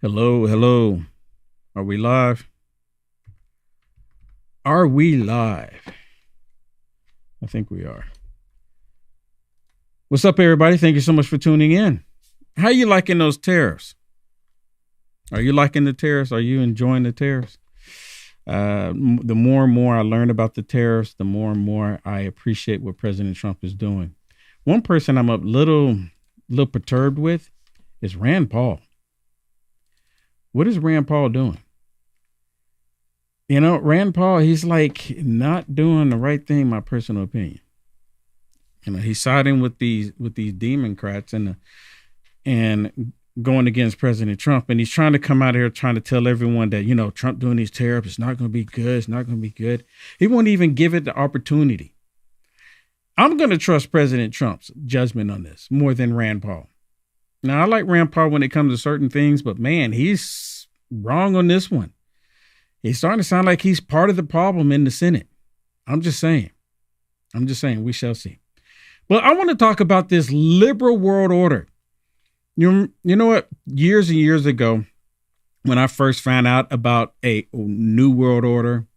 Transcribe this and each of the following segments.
Hello, hello. Are we live? Are we live? I think we are. What's up, everybody? Thank you so much for tuning in. How you liking those tariffs? Are you liking the tariffs? Are you enjoying the tariffs? The more and more I learn about the tariffs, the more and more I appreciate what President Trump is doing. One person I'm a little perturbed with is Rand Paul. What is Rand Paul doing? You know, Rand Paul, he's like not doing the right thing, my personal opinion. You know, he's siding with these Democrats and going against President Trump. And he's trying to come out here trying to tell everyone that, you know, Trump doing these tariffs, it's not going to be good. It's not going to be good. He won't even give it the opportunity. I'm going to trust President Trump's judgment on this more than Rand Paul. Now, I like Rand Paul when it comes to certain things, but man, he's wrong on this one. He's starting to sound like he's part of the problem in the Senate. I'm just saying, we shall see. But I want to talk about this liberal world order. You know what? Years and years ago, when I first found out about a new world order,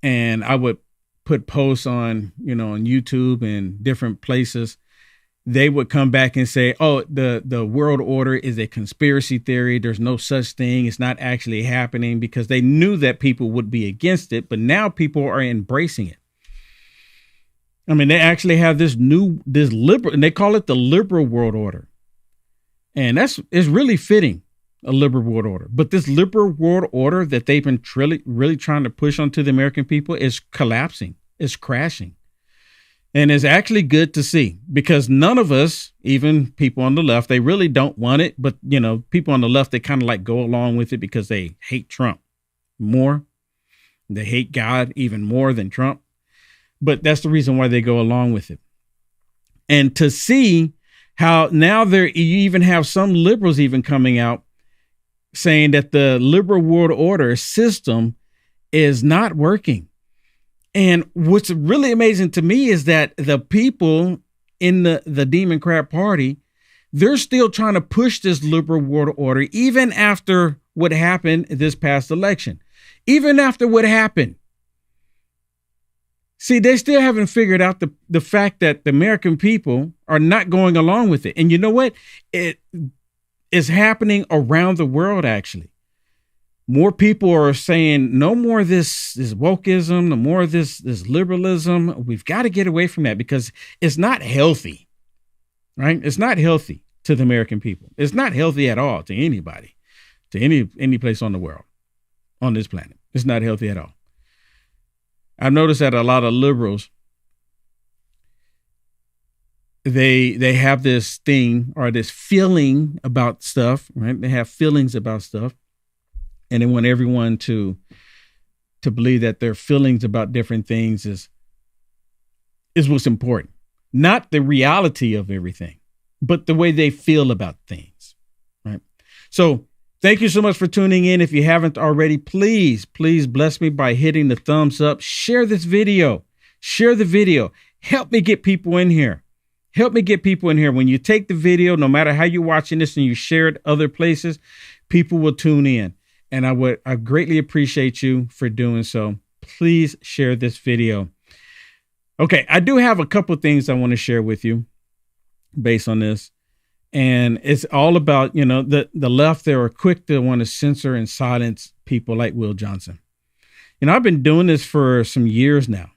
and I would put posts on, on YouTube and different places, they would come back and say, oh, the world order is a conspiracy theory. There's no such thing. It's not actually happening, because they knew that people would be against it. But now people are embracing it. I mean, they actually have this liberal, and they call it the liberal world order. And it's really fitting, a liberal world order. But this liberal world order that they've been really trying to push onto the American people is collapsing. It's crashing. And it's actually good to see, because none of us, even people on the left, they really don't want it. But, people on the left, they kind of like go along with it because they hate Trump more. They hate God even more than Trump. But that's the reason why they go along with it. And to see how now you even have some liberals even coming out saying that the liberal world order system is not working. And what's really amazing to me is that the people in the Democrat Party, they're still trying to push this liberal world order, even after what happened this past election, even after what happened. See, they still haven't figured out the fact that the American people are not going along with it. And you know what? It is happening around the world, actually. More people are saying no more this wokeism, no more this liberalism. We've got to get away from that, because it's not healthy, right? It's not healthy to the American people. It's not healthy at all to anybody, to any place on the world, on this planet. It's not healthy at all. I've noticed that a lot of liberals, they have this thing or this feeling about stuff, right? They have feelings about stuff. And they want everyone to believe that their feelings about different things is what's important. Not the reality of everything, but the way they feel about things, right? So thank you so much for tuning in. If you haven't already, please bless me by hitting the thumbs up. Share this video. Share the video. Help me get people in here. Help me get people in here. When you take the video, no matter how you're watching this, and you share it other places, people will tune in. And I greatly appreciate you for doing so. Please share this video. Okay, I do have a couple of things I want to share with you based on this. And it's all about, the left, they are quick to want to censor and silence people like Will Johnson. I've been doing this for some years now.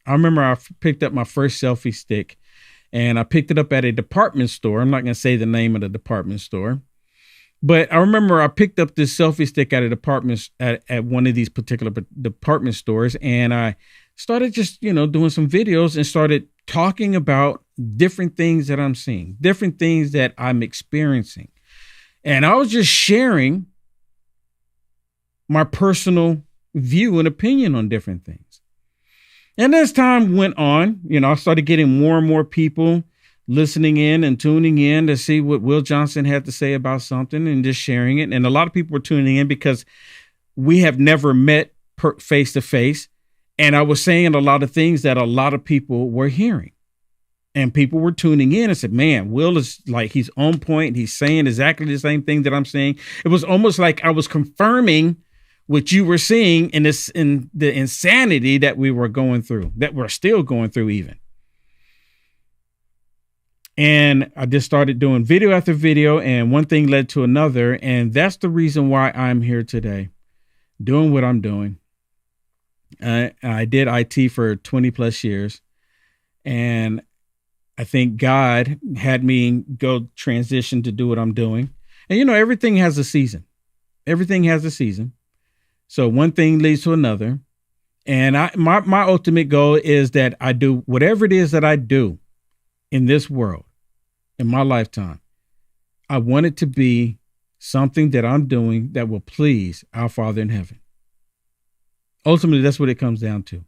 I remember I picked up my first selfie stick, and I picked it up at a department store. I'm not going to say the name of the department store. But I remember I picked up this selfie stick at at one of these particular department stores, and I started just, doing some videos and started talking about different things that I'm seeing, different things that I'm experiencing. And I was just sharing my personal view and opinion on different things. And as time went on, I started getting more and more people listening in and tuning in to see what Will Johnson had to say about something and just sharing it. And a lot of people were tuning in because we have never met face to face. And I was saying a lot of things that a lot of people were hearing. And people were tuning in and said, man, Will is like, he's on point. He's saying exactly the same thing that I'm saying. It was almost like I was confirming what you were seeing in the insanity that we were going through, that we're still going through even. And I just started doing video after video, and one thing led to another. And that's the reason why I'm here today, doing what I'm doing. I did IT for 20 plus years, and I think God had me go transition to do what I'm doing. And, you know, everything has a season. Everything has a season. So one thing leads to another. And my ultimate goal is that I do whatever it is that I do in this world, in my lifetime. I want it to be something that I'm doing that will please our Father in heaven. Ultimately, that's what it comes down to.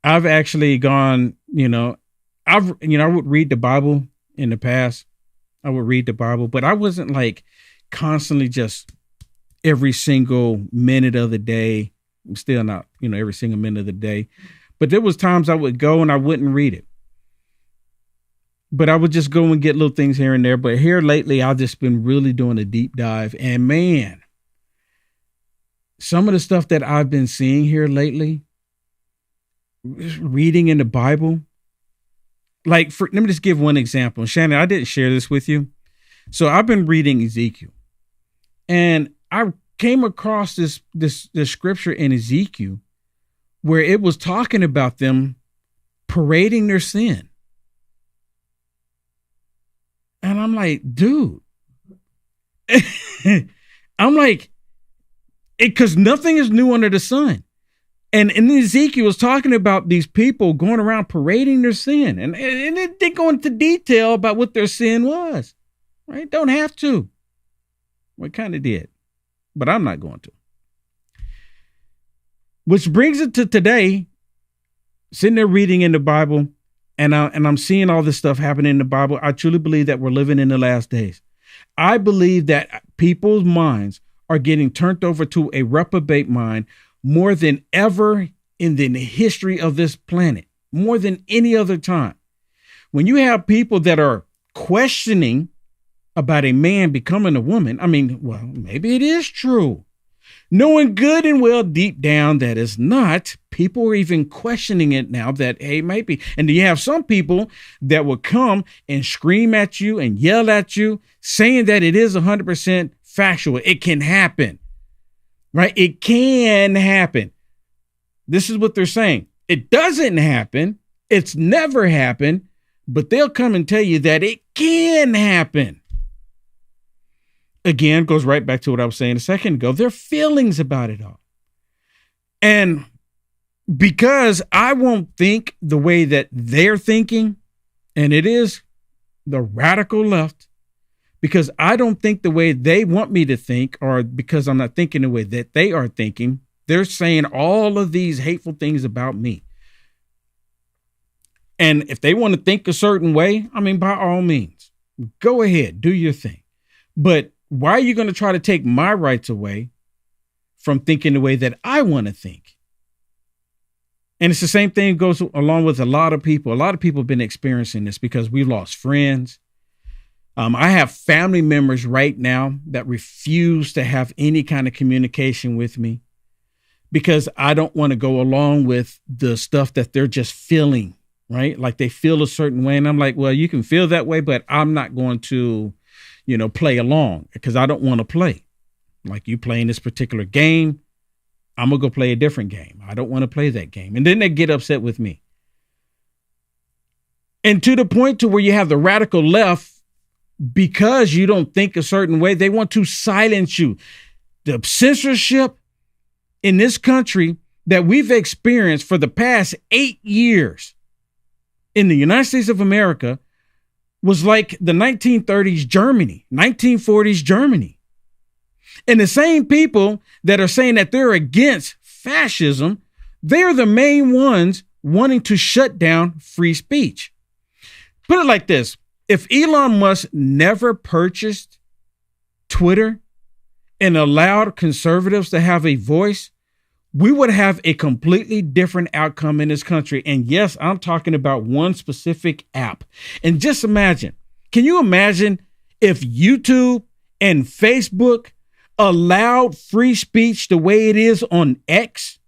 I've actually gone, I would read the Bible in the past. I would read the Bible, but I wasn't like constantly just every single minute of the day. I'm still not, every single minute of the day. But there was times I would go and I wouldn't read it. But I would just go and get little things here and there. But here lately, I've just been really doing a deep dive. And man, some of the stuff that I've been seeing here lately, reading in the Bible, let me just give one example. Shannon, I didn't share this with you. So I've been reading Ezekiel, and I came across this scripture in Ezekiel where it was talking about them parading their sin. And I'm like, dude, I'm like, because nothing is new under the sun. And Ezekiel was talking about these people going around parading their sin. And it didn't go into detail about what their sin was, right? Don't have to. Well, it kind of did, but I'm not going to. Which brings it to today, sitting there reading in the Bible, and I'm seeing all this stuff happening in the Bible. I truly believe that we're living in the last days. I believe that people's minds are getting turned over to a reprobate mind more than ever in the history of this planet, more than any other time. When you have people that are questioning about a man becoming a woman, well, maybe it is true. Knowing good and well deep down that it's not, people are even questioning it now that, hey, maybe. And you have some people that will come and scream at you and yell at you, saying that it is 100% factual. It can happen, right? It can happen. This is what they're saying. It doesn't happen. It's never happened, but they'll come and tell you that it can happen. Again, goes right back to what I was saying a second ago. Their feelings about it all. And because I won't think the way that they're thinking, and it is the radical left, because I don't think the way they want me to think, or because I'm not thinking the way that they are thinking, they're saying all of these hateful things about me. And if they want to think a certain way, by all means, go ahead, do your thing. But why are you going to try to take my rights away from thinking the way that I want to think? And it's the same thing goes along with a lot of people. A lot of people have been experiencing this because we've lost friends. I have family members right now that refuse to have any kind of communication with me because I don't want to go along with the stuff that they're just feeling, right? Like they feel a certain way. And I'm like, well, you can feel that way, but I'm not going to play along because I don't want to play. Like you playing this particular game, I'm going to go play a different game. I don't want to play that game. And then they get upset with me. And to the point to where you have the radical left, because you don't think a certain way, they want to silence you. The censorship in this country that we've experienced for the past 8 years in the United States of America was like the 1930s Germany, 1940s Germany. And the same people that are saying that they're against fascism, they're the main ones wanting to shut down free speech. Put it like this. If Elon Musk never purchased Twitter and allowed conservatives to have a voice, we would have a completely different outcome in this country. And yes, I'm talking about one specific app. And just imagine, can you imagine if YouTube and Facebook allowed free speech the way it is on X?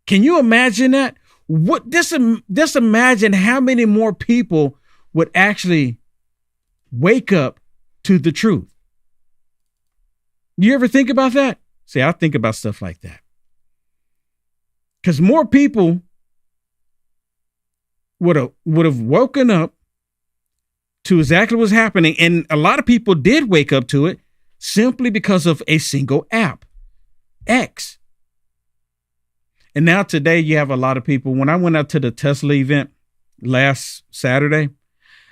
Can you imagine that? Just imagine how many more people would actually wake up to the truth. You ever think about that? See, I think about stuff like that. Because more people would have woken up to exactly what's happening. And a lot of people did wake up to it simply because of a single app, X. And now today you have a lot of people. When I went out to the Tesla event last Saturday,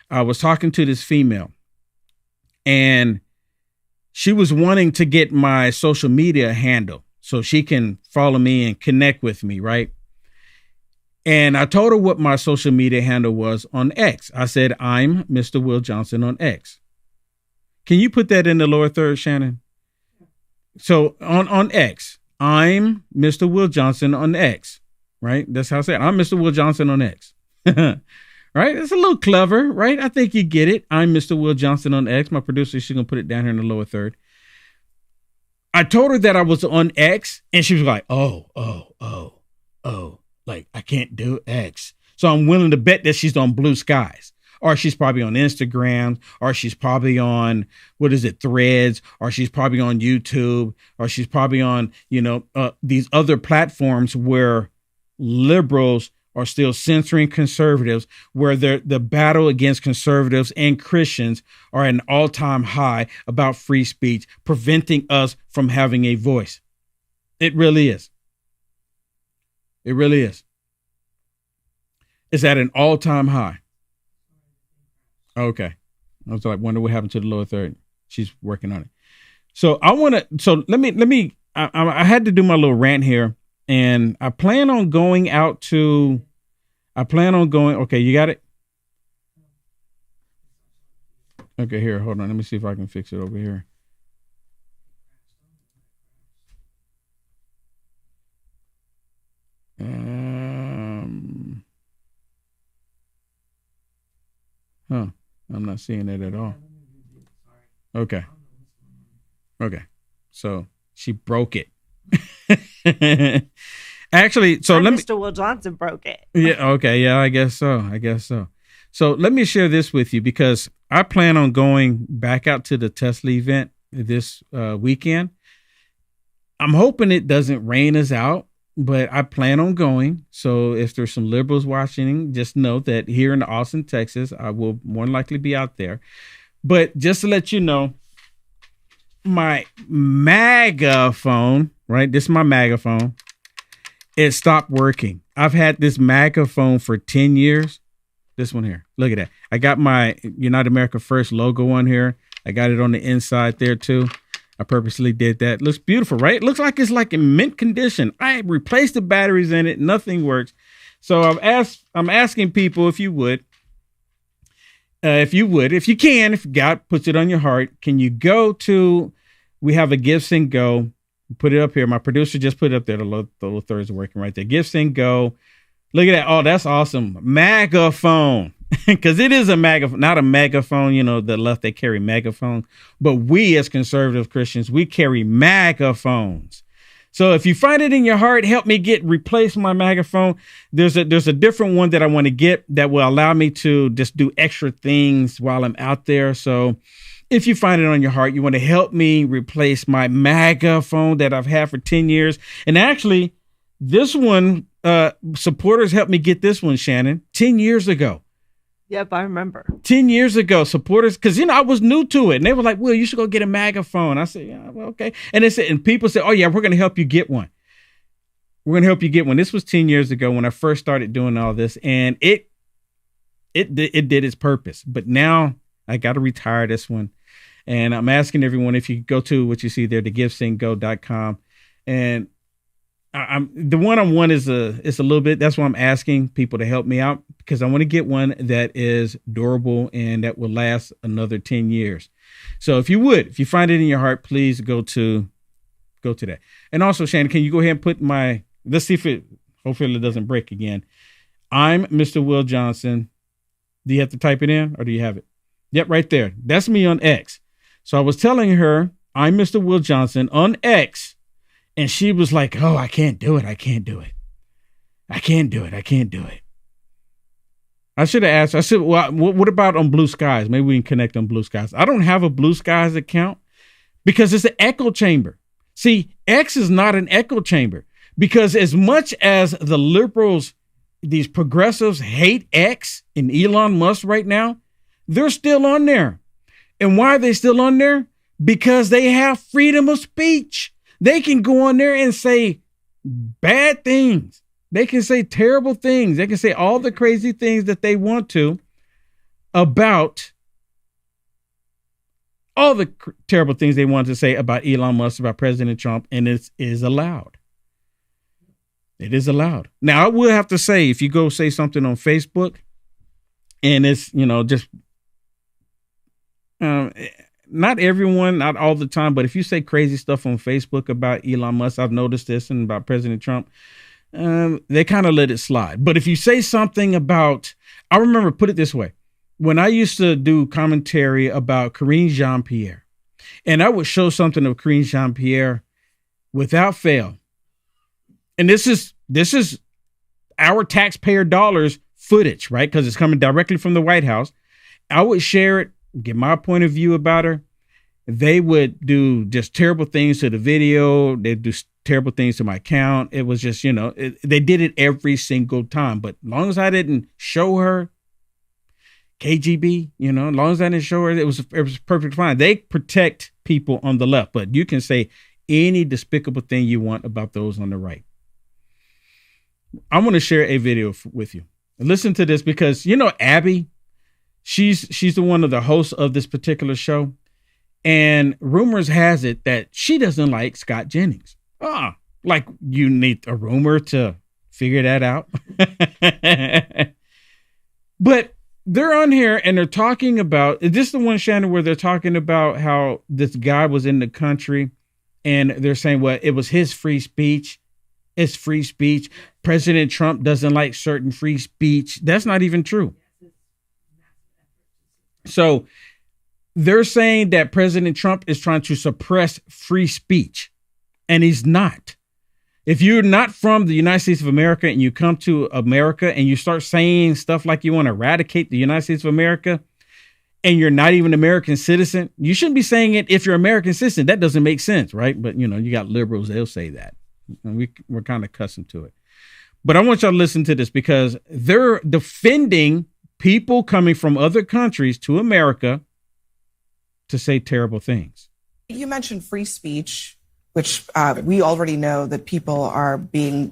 I was talking to this female, and she was wanting to get my social media handle so she can follow me and connect with me, right? And I told her what my social media handle was on X. I said, I'm Mr. Will Johnson on X. Can you put that in the lower third, Shannon? So on X, I'm Mr. Will Johnson on X, right? That's how I say it. I'm Mr. Will Johnson on X. Right? It's a little clever, right? I think you get it. I'm Mr. Will Johnson on X. My producer, she's going to put it down here in the lower third. I told her that I was on X, and she was like, oh, like I can't do X. So I'm willing to bet that she's on Blue Skies, or she's probably on Instagram, or she's probably on, Threads, or she's probably on YouTube, or she's probably on, these other platforms where liberals are still censoring conservatives, where the battle against conservatives and Christians are at an all-time high about free speech, preventing us from having a voice. It really is. It really is. It's at an all-time high. Okay. I was like, wonder what happened to the lower third. She's working on it. So let me, I had to do my little rant here, and I plan on going, okay, you got it? Okay, here, hold on. Let me see if I can fix it over here. I'm not seeing it at all. Okay. So she broke it. Actually, so Mr. Will Johnson broke it. Yeah. Okay. Yeah, I guess so. So let me share this with you, because I plan on going back out to the Tesla event this weekend. I'm hoping it doesn't rain us out, but I plan on going. So if there's some liberals watching, just know that here in Austin, Texas, I will more than likely be out there. But just to let you know, my MAGA phone, right? This is my MAGA phone. It stopped working. I've had this MAGA phone for 10 years. This one here. Look at that. I got my United America First logo on here. I got it on the inside there too. I purposely did that. Looks beautiful, right? It looks like it's like in mint condition. I replaced the batteries in it. Nothing works. So I'm asking people if you can, if God puts it on your heart, can you go to, we have a Give, Send, Go. Put it up here. My producer just put it up there. The little thirds are working right there. Give, Send, Go. Look at that. Oh, that's awesome. Megaphone. Because it is a megaphone, not a megaphone, the left, they carry megaphone. But we as conservative Christians, we carry megaphones. So if you find it in your heart, help me replace my megaphone. There's a different one that I want to get that will allow me to just do extra things while I'm out there. So if you find it on your heart, you want to help me replace my megaphone that I've had for 10 years. And actually, this one, supporters helped me get this one, Shannon, 10 years ago. Yep, I remember. 10 years ago, supporters, because I was new to it, and they were like, "Well, you should go get a megaphone." I said, "Yeah, well, okay." And they said, and people said, "Oh yeah, we're going to help you get one. We're going to help you get one." This was 10 years ago when I first started doing all this, and it did its purpose. But now I got to retire this one, and I'm asking everyone if you go to what you see there, thegivesendgo.com, and I'm the one-on-one is a little bit. That's why I'm asking people to help me out, because I want to get one that is durable and that will last another 10 years. So if you find it in your heart, please go to that. And also, Shannon, can you go ahead and put Let's see if hopefully it doesn't break again. I'm Mr. Will Johnson. Do you have to type it in or do you have it? Yep, right there. That's me on X. So I was telling her, I'm Mr. Will Johnson on X. And she was like, oh, I can't do it. I can't do it. I can't do it. I can't do it. I should have asked. I said, well, what about on Blue Skies? Maybe we can connect on Blue Skies. I don't have a Blue Skies account because it's an echo chamber. See, X is not an echo chamber because as much as the liberals, these progressives hate X and Elon Musk right now, they're still on there. And why are they still on there? Because they have freedom of speech. They can go on there and say bad things. They can say terrible things. They can say all the crazy things that they want to about all the terrible things they want to say about Elon Musk, about President Trump, and it is allowed. It is allowed. Now, I will have to say, if you go say something on Facebook and it's, just not everyone, not all the time, but if you say crazy stuff on Facebook about Elon Musk, I've noticed this, and about President Trump, they kind of let it slide. But if you say something about, I remember, put it this way, when I used to do commentary about Karine Jean-Pierre, and I would show something of Karine Jean-Pierre without fail. And this is our taxpayer dollars footage, right? Because it's coming directly from the White House. I would share it, get my point of view about her. They would do just terrible things to the video. They'd do terrible things to my account. It was just, they did it every single time. But as long as I didn't show her KGB, as long as I didn't show her, it was perfectly fine. They protect people on the left, but you can say any despicable thing you want about those on the right. I want to share a video with you. Listen to this because, Abby, she's the one of the hosts of this particular show. And rumors has it that she doesn't like Scott Jennings. Like you need a rumor to figure that out. But they're on here and they're talking about, is this the one, Shannon, where they're talking about how this guy was in the country and they're saying, well, it was his free speech. It's free speech. President Trump doesn't like certain free speech. That's not even true. So they're saying that President Trump is trying to suppress free speech, and he's not. If you're not from the United States of America and you come to America and you start saying stuff like you want to eradicate the United States of America and you're not even an American citizen, you shouldn't be saying it if you're an American citizen. That doesn't make sense, right? But, you got liberals, they'll say that. And we're kind of accustomed to it. But I want y'all to listen to this because they're defending people coming from other countries to America to say terrible things. You mentioned free speech, which we already know that people are being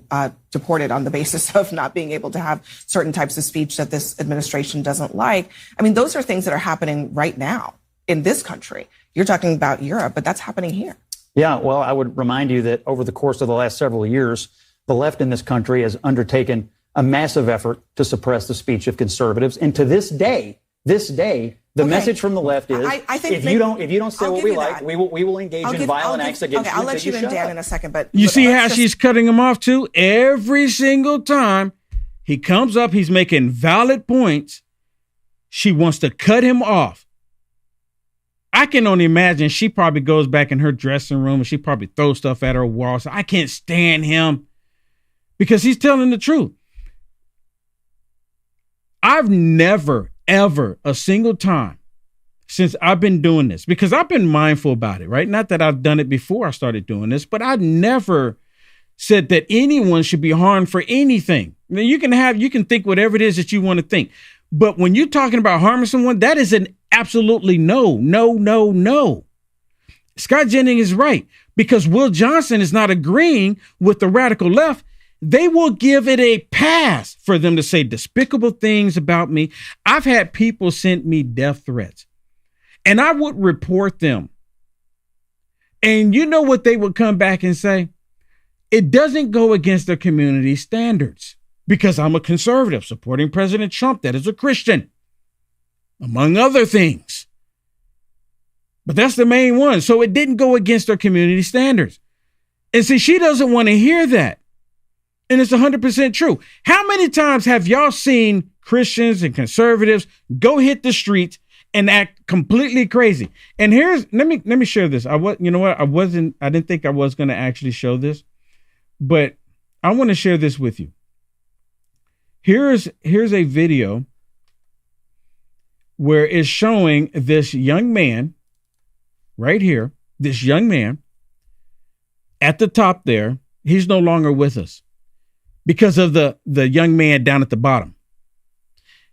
deported on the basis of not being able to have certain types of speech that this administration doesn't like. I mean, those are things that are happening right now in this country. You're talking about Europe, but that's happening here. Yeah, well, I would remind you that over the course of the last several years, the left in this country has undertaken a massive effort to suppress the speech of conservatives. And to this day, the message from the left is, I think if you don't say what we like, we will engage in violent acts against you. I'll let you in, Dan, in a second. But you see how she's cutting him off too? Every single time he comes up, he's making valid points. She wants to cut him off. I can only imagine she probably goes back in her dressing room and she probably throws stuff at her wall. So I can't stand him because he's telling the truth. I've never, ever, a single time since I've been doing this, because I've been mindful about it, right? Not that I've done it before I started doing this, but I never said that anyone should be harmed for anything. Now, you can think whatever it is that you want to think. But when you're talking about harming someone, that is an absolutely no. Scott Jennings is right, because Will Johnson is not agreeing with the radical left. They will give it a pass for them to say despicable things about me. I've had people send me death threats and I would report them. And you know what they would come back and say? It doesn't go against their community standards because I'm a conservative supporting President Trump that is a Christian, among other things. But that's the main one. So it didn't go against their community standards. And see, she doesn't want to hear that. And it's 100% true. How many times have y'all seen Christians and conservatives go hit the streets and act completely crazy? And let me share this. I didn't think I was going to actually show this, but I want to share this with you. Here's a video where it's showing this young man right here, this young man at the top there. He's no longer with us because of the young man down at the bottom.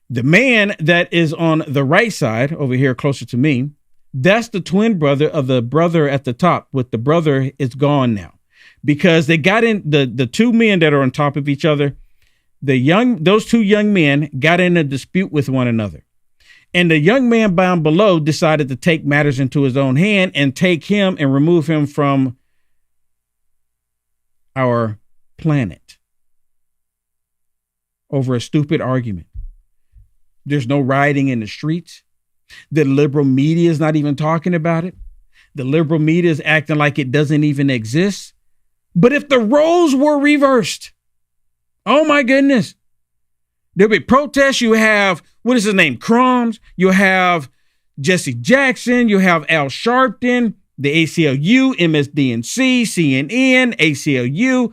The man that is on the right side over here, closer to me, that's the twin brother of the brother at the top. With the brother is gone now because they got in the two men that are on top of each other. Those two young men got in a dispute with one another. And the young man down below decided to take matters into his own hand and take him and remove him from our planet over a stupid argument. There's no rioting in the streets. The liberal media is not even talking about it. The liberal media is acting like it doesn't even exist. But if the roles were reversed, oh my goodness, there'll be protests. You have, what is his name? Crumbs. You have Jesse Jackson. You have Al Sharpton, the ACLU, MSDNC, CNN, ACLU,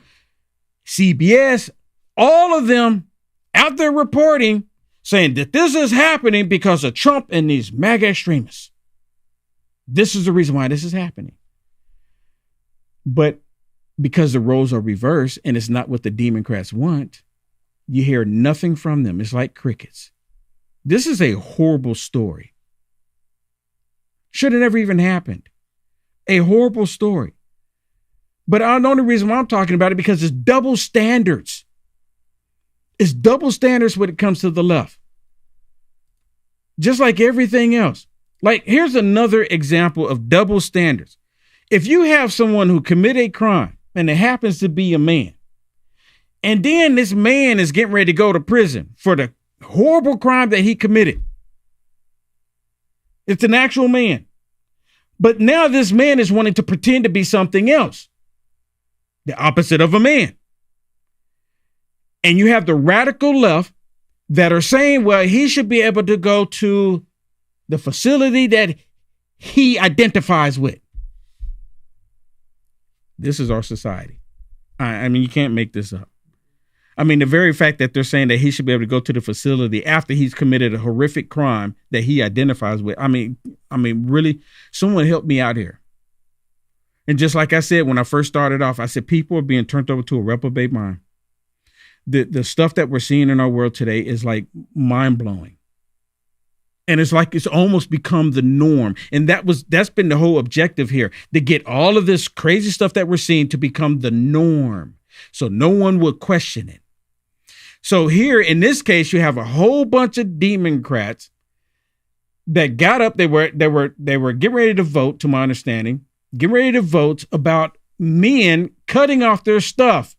CBS, all of them out there reporting, saying that this is happening because of Trump and these MAGA extremists. This is the reason why this is happening. But because the roles are reversed and it's not what the Democrats want, you hear nothing from them. It's like crickets. This is a horrible story. Should have never even happened. A horrible story. But the only reason why I'm talking about it because it's double standards. It's double standards when it comes to the left. Just like everything else. Like, here's another example of double standards. If you have someone who committed a crime and it happens to be a man, and then this man is getting ready to go to prison for the horrible crime that he committed. It's an actual man. But now this man is wanting to pretend to be something else. The opposite of a man. And you have the radical left that are saying, well, he should be able to go to the facility that he identifies with. This is our society. I mean, you can't make this up. I mean, the very fact that they're saying that he should be able to go to the facility after he's committed a horrific crime that he identifies with. I mean, really, someone help me out here. And just like I said, when I first started off, I said, people are being turned over to a reprobate mind. The stuff that we're seeing in our world today is like mind blowing. And it's like it's almost become the norm. And that's been the whole objective here, to get all of this crazy stuff that we're seeing to become the norm. So no one will question it. So here in this case, you have a whole bunch of Democrats that got up. They were getting ready to vote, to my understanding, getting ready to vote about men cutting off their stuff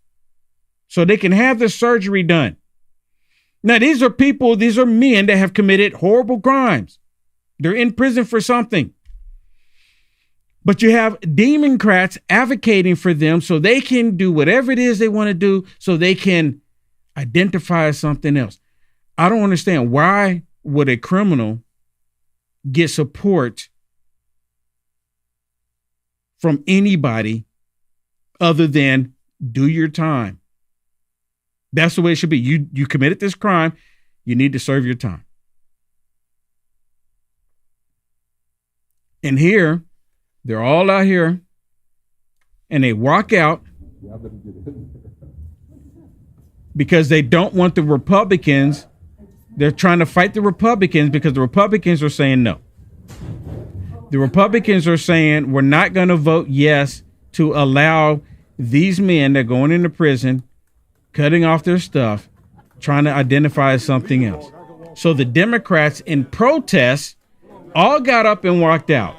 so they can have the surgery done. Now, these are men that have committed horrible crimes. They're in prison for something. But you have Democrats advocating for them so they can do whatever it is they want to do so they can identify as something else. I don't understand. Why would a criminal get support from anybody other than do your time? That's the way it should be. You committed this crime. You need to serve your time. And here, they're all out here and they walk out because they don't want the Republicans. They're trying to fight the Republicans because the Republicans are saying no. The Republicans are saying we're not going to vote yes to allow these men that are going into prison, cutting off their stuff, trying to identify as something else. So the Democrats in protest all got up and walked out.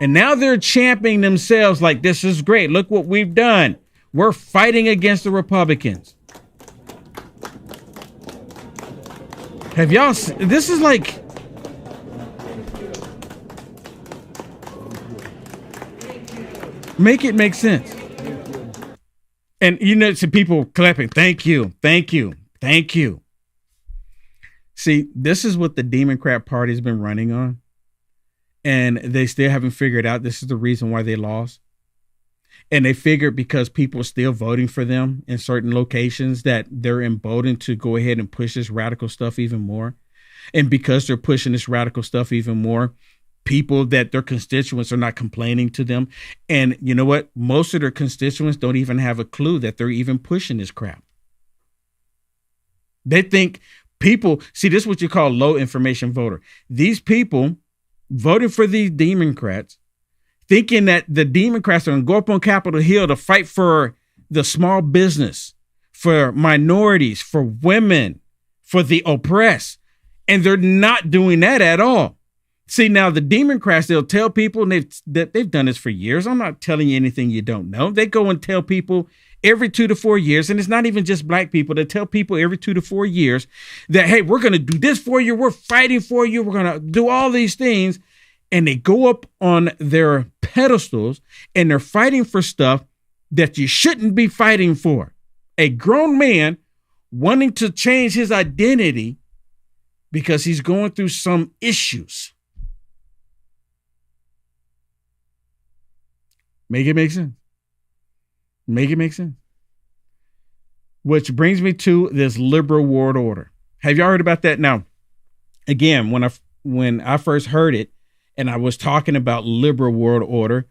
And now they're championing themselves like, this is great. Look what we've done. We're fighting against the Republicans. Have y'all, this is like, make it make sense. And you know, some people clapping, thank you, thank you, thank you. See, this is what the Democrat Party's been running on. And they still haven't figured out this is the reason why they lost. And they figured because people are still voting for them in certain locations that they're emboldened to go ahead and push this radical stuff even more. And because they're pushing this radical stuff even more, people that their constituents are not complaining to them. And you know what? Most of their constituents don't even have a clue that they're even pushing this crap. They think people, see, this is what you call low information voter. These people voting for these Democrats, thinking that the Democrats are going to go up on Capitol Hill to fight for the small business, for minorities, for women, for the oppressed. And they're not doing that at all. See, now the Democrats, they'll tell people, and they've done this for years. I'm not telling you anything you don't know. They go and tell people every 2 to 4 years, and it's not even just black people. They tell people every 2 to 4 years that, hey, we're going to do this for you. We're fighting for you. We're going to do all these things. And they go up on their pedestals and they're fighting for stuff that you shouldn't be fighting for. A grown man wanting to change his identity because he's going through some issues. Make it make sense. Make it make sense. Which brings me to this liberal world order. Have y'all heard about that? Now, again, when I first heard it, and I was talking about liberal world order,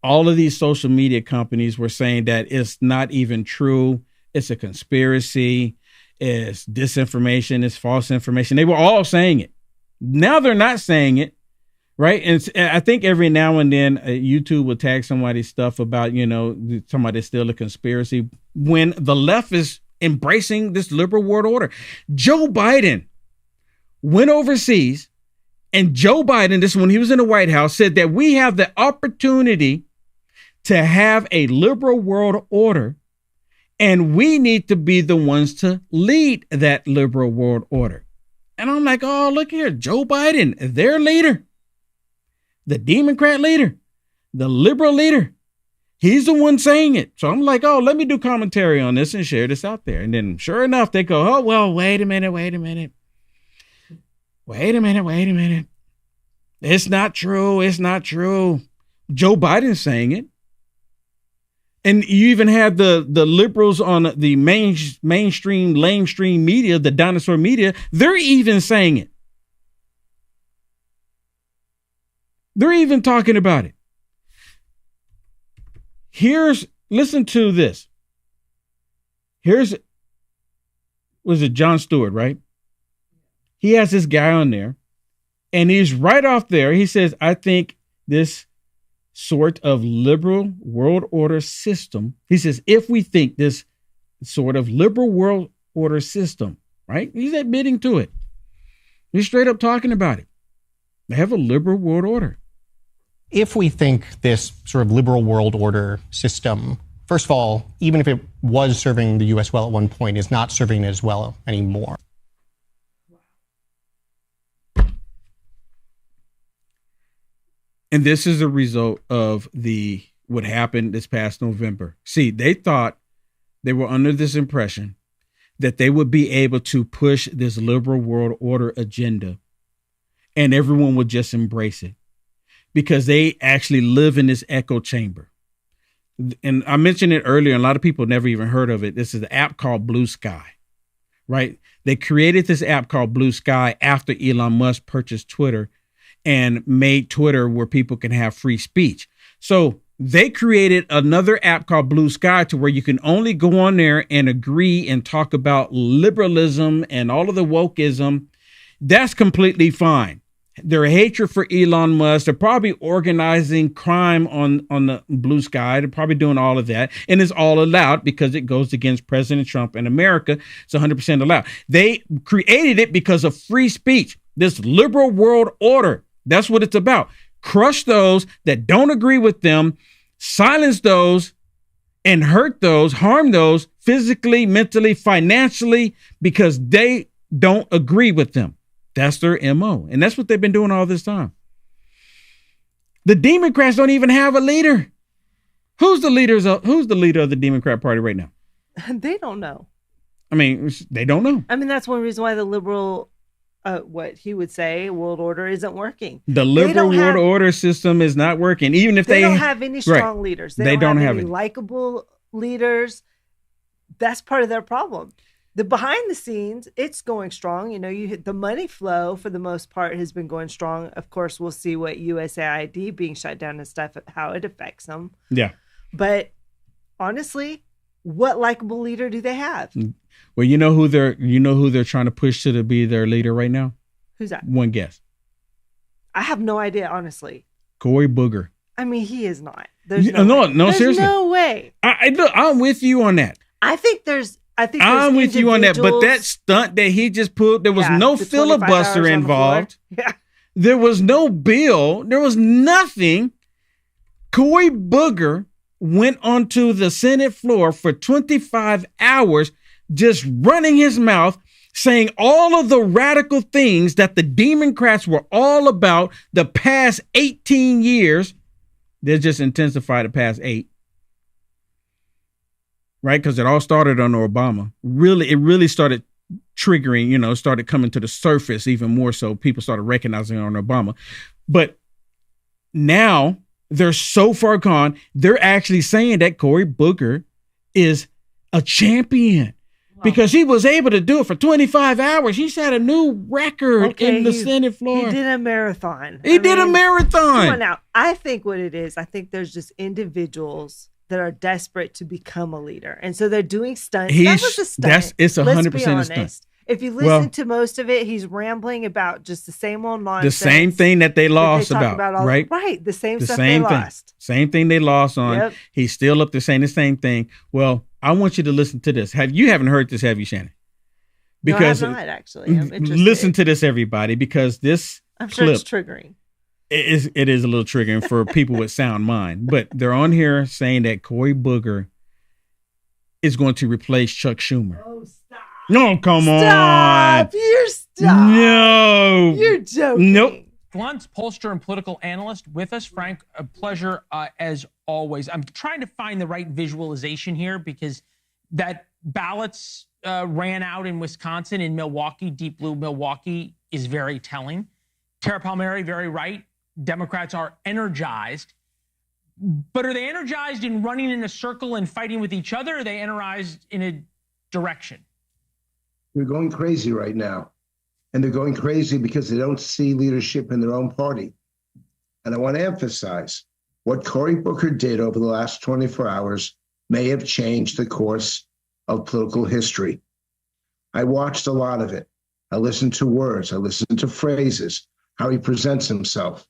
all of these social media companies were saying that it's not even true. It's a conspiracy. It's disinformation. It's false information. They were all saying it. Now they're not saying it, right? And I think every now and then YouTube will tag somebody's stuff about, you know, somebody's still a conspiracy when the left is embracing this liberal world order. Joe Biden went overseas. And Joe Biden, this is when he was in the White House, said that we have the opportunity to have a liberal world order, and we need to be the ones to lead that liberal world order. And I'm like, oh, look here, Joe Biden, their leader, the Democrat leader, the liberal leader. He's the one saying it. So I'm like, oh, let me do commentary on this and share this out there. And then sure enough, they go, oh, well, wait a minute. It's not true. It's not true. Joe Biden's saying it. And you even had the liberals on the mainstream, lamestream media, the dinosaur media. They're even saying it. They're even talking about it. Listen to this. Was it Jon Stewart, right? He has this guy on there, and he's right off there. He says, I think this sort of liberal world order system, he says, if we think this sort of liberal world order system, right? He's admitting to it. He's straight up talking about it. They have a liberal world order. If we think this sort of liberal world order system, first of all, even if it was serving the U.S. well at one point, is not serving it as well anymore. And this is a result of what happened this past November. See, they thought they were under this impression that they would be able to push this liberal world order agenda and everyone would just embrace it because they actually live in this echo chamber. And I mentioned it earlier, and a lot of people never even heard of it. This is an app called Blue Sky, right? They created this app called Blue Sky after Elon Musk purchased Twitter and made Twitter where people can have free speech. So they created another app called Blue Sky to where you can only go on there and agree and talk about liberalism and all of the wokeism. That's completely fine. Their hatred for Elon Musk, they're probably organizing crime on the Blue Sky. They're probably doing all of that. And it's all allowed because it goes against President Trump and America. It's 100% allowed. They created it because of free speech, this liberal world order. That's what it's about. Crush those that don't agree with them, silence those, and hurt those, harm those physically, mentally, financially, because they don't agree with them. That's their MO. And that's what they've been doing all this time. The Democrats don't even have a leader. Who's the leader of the Democrat Party right now? They don't know. I mean, they don't know. I mean, that's one reason why the liberal, what he would say, world order isn't working. The liberal world order system is not working. Even if they don't have any strong leaders. They don't have any likable leaders. That's part of their problem. The behind the scenes, it's going strong. You know, the money flow for the most part has been going strong. Of course, we'll see what USAID being shut down and stuff, how it affects them. Yeah. But honestly, what likable leader do they have? Well, you know who they're trying to push to be their leader right now? Who's that? One guess. I have no idea, honestly. Cory Booker. I mean, he is not. There's seriously. No way. I'm with you on that. I'm with you on that, but that stunt that he just pulled, there was no filibuster involved. Yeah. There was no bill. There was nothing. Cory Booker went onto the Senate floor for 25 hours, just running his mouth, saying all of the radical things that the Democrats were all about the past 18 years. They're just intensified the past 8. Right? Because it all started under Obama. It really started triggering, started coming to the surface even more so. People started recognizing it on Obama. But now they're so far gone, they're actually saying that Cory Booker is a champion because he was able to do it for 25 hours. He set a new record in the Senate floor. He did a marathon. He did a marathon. Come on now. I think what it is, there's just individuals that are desperate to become a leader. And so they're doing stunts. That was a stunt. It's 100% a stunt. If you listen to most of it, he's rambling about just the same old nonsense. The same thing that they lost about right? Right. The same stuff they lost. Same thing they lost on. Yep. He's still up there saying the same thing. Well, I want you to listen to this. You haven't heard this, have you, Shannon? Because no, I have not, actually. I'm interested. Listen to this, everybody, because this I'm sure clip, it's triggering. It is a little triggering for people with sound mind. But they're on here saying that Cory Booker is going to replace Chuck Schumer. Oh, stop. No, come on. You're stop. No. You're joking. Nope. Blunt's pollster and political analyst with us. Frank, a pleasure as always. I'm trying to find the right visualization here because that ballots ran out in Wisconsin, in Milwaukee, deep blue Milwaukee is very telling. Tara Palmieri, very right. Democrats are energized. But are they energized in running in a circle and fighting with each other? Or are they energized in a direction? They're going crazy right now. And they're going crazy because they don't see leadership in their own party. And I want to emphasize what Cory Booker did over the last 24 hours may have changed the course of political history. I watched a lot of it. I listened to words. I listened to phrases, how he presents himself.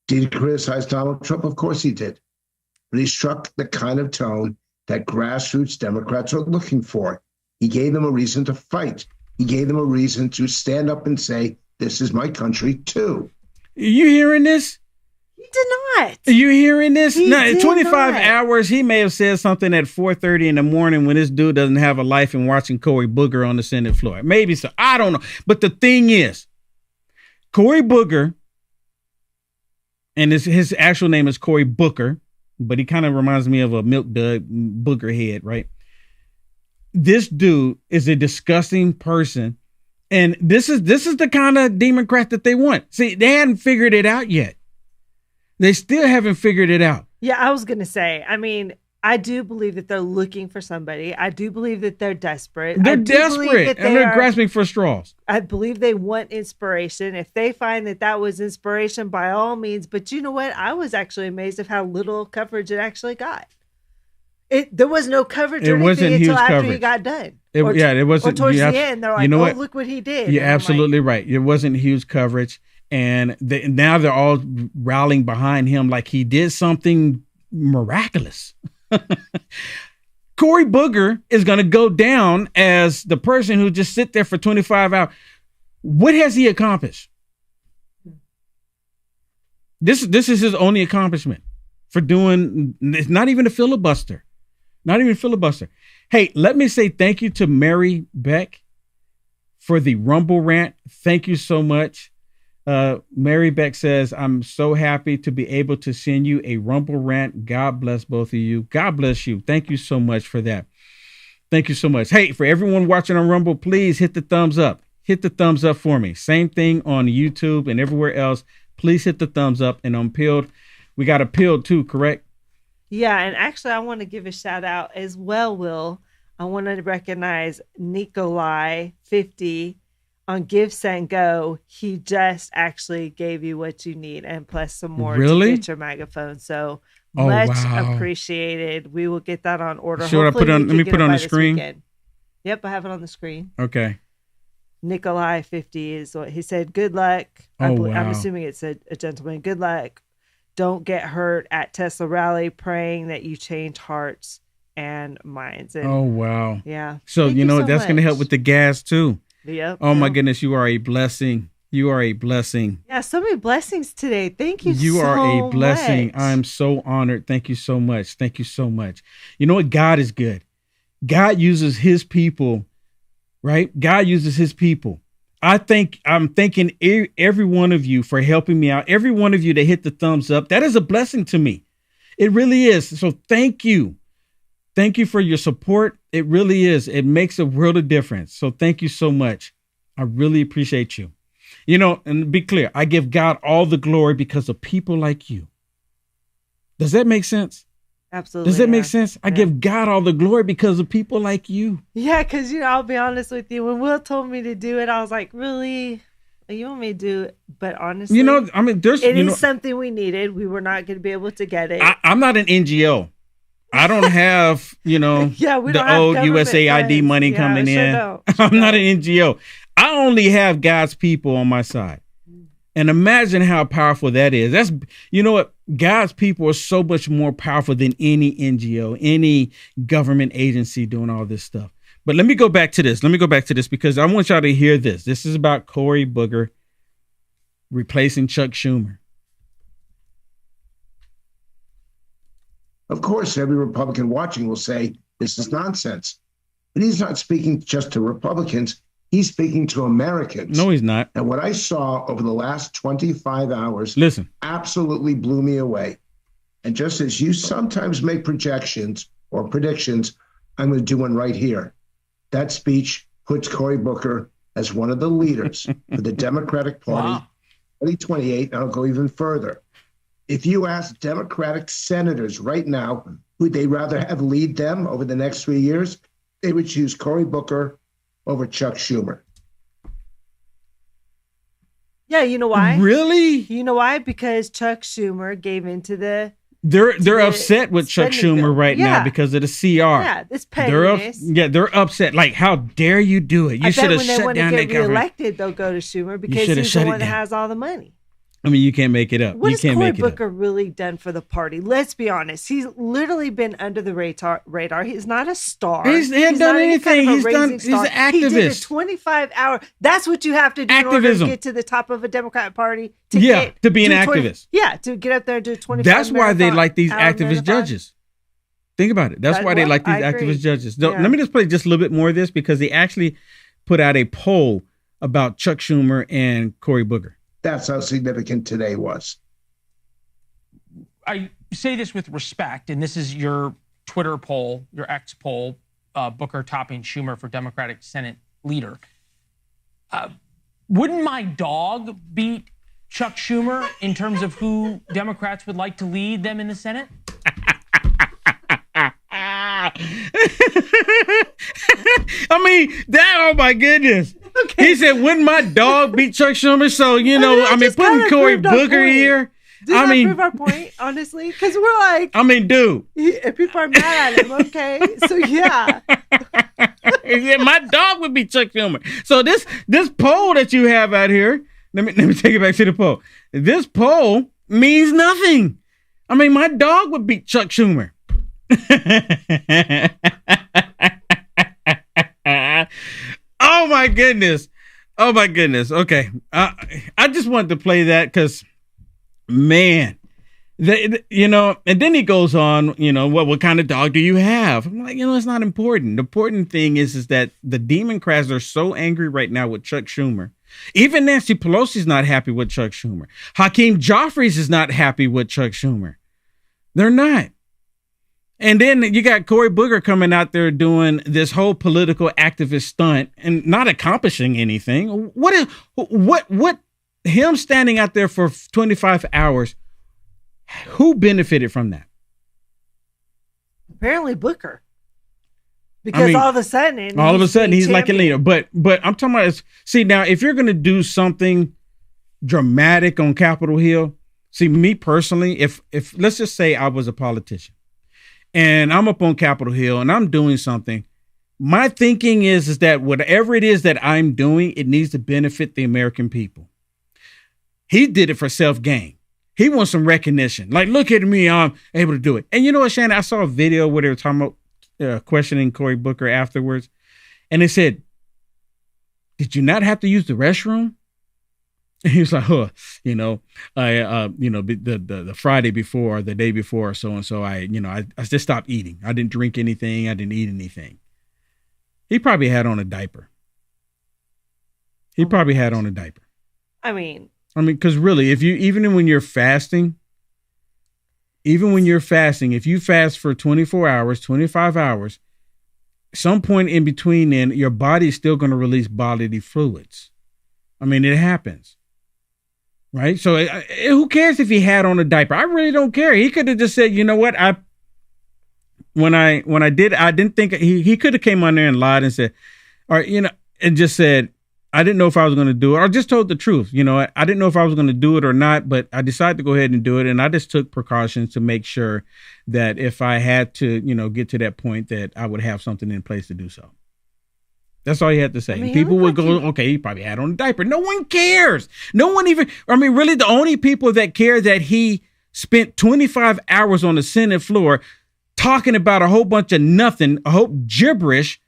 Did he criticize Donald Trump? Of course he did. But he struck the kind of tone that grassroots Democrats are looking for. He gave them a reason to fight. He gave them a reason to stand up and say, this is my country too. You hearing this? He did not. Are you hearing this? He did 25 not. hours, he may have said something at 4:30 in the morning when this dude doesn't have a life and watching Cory Booker on the Senate floor. Maybe so. I don't know. But the thing is, Cory Booker, and his actual name is Cory Booker, but he kind of reminds me of a Milk Dud Booger head, right? This dude is a disgusting person. And this is the kind of Democrat that they want. See, they hadn't figured it out yet. They still haven't figured it out. Yeah, I was going to say, I do believe that they're looking for somebody. I do believe that they're desperate. They're desperate and they're grasping for straws. I believe they want inspiration. If they find that was inspiration, by all means. But you know what? I was actually amazed at how little coverage it actually got. There was no coverage or anything until after he got done. It wasn't. Or towards the end, they're like, "Oh, look what he did." You're absolutely right. It wasn't huge coverage, and now they're all rallying behind him like he did something miraculous. Cory Booker is going to go down as the person who just sit there for 25 hours. What has he accomplished? This is his only accomplishment for doing. It's not even a filibuster. Not even filibuster. Hey, let me say thank you to Mary Beck for the Rumble rant. Thank you so much. Mary Beck says, I'm so happy to be able to send you a Rumble rant. God bless both of you. God bless you. Thank you so much for that. Thank you so much. Hey, for everyone watching on Rumble, please hit the thumbs up. Hit the thumbs up for me. Same thing on YouTube and everywhere else. Please hit the thumbs up. And on Pilled, we got a Pilled too, correct? Yeah, and actually I want to give a shout out as well, Will. I want to recognize Nikolai 50 on Give, Send, Go. He just actually gave you what you need and plus some more to get your megaphone. So much appreciated. We will get that on order. Sure, let me put it on the screen. Weekend. Yep, I have it on the screen. Okay. Nikolai 50 is what he said. Good luck. I'm assuming it's a gentleman. Good luck. Don't get hurt at Tesla rally. Praying that you change hearts and minds. And, yeah. So, that's going to help with the gas too. Yep. Oh my goodness. You are a blessing. You are a blessing. Yeah. So many blessings today. Thank you so much. You are a blessing. I'm so honored. Thank you so much. Thank you so much. You know what? God is good. God uses his people, right? God uses his people. I'm thanking every one of you for helping me out. Every one of you that hit the thumbs up. That is a blessing to me. It really is. So thank you. Thank you for your support. It really is. It makes a world of difference. So thank you so much. I really appreciate you. And be clear, I give God all the glory because of people like you. Does that make sense? Absolutely. Does that make sense? I give God all the glory because of people like you. Yeah, because, I'll be honest with you. When Will told me to do it, I was like, really? You want me to do it? But honestly, it is something we needed. We were not going to be able to get it. I'm not an NGO. I don't have, the old USAID money coming in. I'm not an NGO. I only have God's people on my side. And imagine how powerful that is. That's, what? God's people are so much more powerful than any NGO, any government agency doing all this stuff. But let me go back to this. Because I want y'all to hear this. This is about Cory Booker replacing Chuck Schumer. Of course, every Republican watching will say this is nonsense. But he's not speaking just to Republicans. He's speaking to Americans. No, he's not. And what I saw over the last 25 hours absolutely blew me away. And just as you sometimes make projections or predictions, I'm going to do one right here. That speech puts Cory Booker as one of the leaders for the Democratic Party. 2028, and I'll go even further. If you ask Democratic senators right now who they'd rather have lead them over the next 3 years, they would choose Cory Booker over Chuck Schumer. Yeah, you know why? Really? You know why? Because Chuck Schumer gave into the... They're upset with Chuck Schumer right now because of the CR. Yeah, this pettiness. They're upset. Like, how dare you do it? You should have shut down that government. When they want to get reelected, they'll go to Schumer because he's the one that has all the money. I mean, you can't make it up. What has Cory Booker really done for the party? Let's be honest. He's literally been under the radar. He's not a star. He's not done anything. He's an activist. He did a 25-hour. That's what you have to do in order to get to the top of a Democratic Party. To be an activist. To get up there and do a 25 That's why they like these activist judges. Think about it. That's why they like these activist judges. Let me just play just a little bit more of this because they actually put out a poll about Chuck Schumer and Cory Booker. That's how significant today was. I say this with respect, and this is your Twitter poll, your X poll, Booker topping Schumer for Democratic Senate leader. Wouldn't my dog beat Chuck Schumer in terms of who Democrats would like to lead them in the Senate? I mean, oh my goodness. Okay. He said, wouldn't my dog beat Chuck Schumer? So, putting Cory Booker here. Does that prove our point, honestly? Because we're like... dude. If people are mad at him, okay? So, yeah. Yeah, my dog would beat Chuck Schumer. So, this poll that you have out here, let me take it back to the poll. This poll means nothing. My dog would beat Chuck Schumer. Oh my goodness. Okay. I just wanted to play that because, man, And then he goes on, what kind of dog do you have? I'm like, it's not important. The important thing is that the Democrats are so angry right now with Chuck Schumer. Even Nancy Pelosi's not happy with Chuck Schumer. Hakeem Jeffries is not happy with Chuck Schumer. They're not. And then you got Cory Booker coming out there doing this whole political activist stunt and not accomplishing anything. What him standing out there for 25 hours, who benefited from that? Apparently Booker. Because all of a sudden he's like a leader. But I'm talking about, see, now if you're going to do something dramatic on Capitol Hill, see, me personally, if let's just say I was a politician and I'm up on Capitol Hill and I'm doing something, my thinking is that whatever it is that I'm doing, it needs to benefit the American people. He did it for self-gain. He wants some recognition. Like, look at me, I'm able to do it. And you know what, Shannon? I saw a video where they were talking about questioning Cory Booker afterwards. And they said, did you not have to use the restroom? And he was like, the Friday before, the day before, so I just stopped eating. I didn't drink anything. I didn't eat anything. He probably had on a diaper. I mean, because really, even when you're fasting, if you fast for 24 hours, 25 hours, some point in between then, your body's still going to release bodily fluids. I mean, it happens. Right? So who cares if he had on a diaper? I really don't care. He could have just said, you know what? When I didn't think he could have came on there and lied and said, and just said, I didn't know if I was going to do it, or just told the truth. I didn't know if I was going to do it or not, but I decided to go ahead and do it. And I just took precautions to make sure that if I had to, get to that point, that I would have something in place to do so. That's all you had to say. People would go, okay, he probably had on a diaper. No one cares. No one even, really the only people that care that he spent 25 hours on the Senate floor talking about a whole bunch of nothing, a whole gibberish,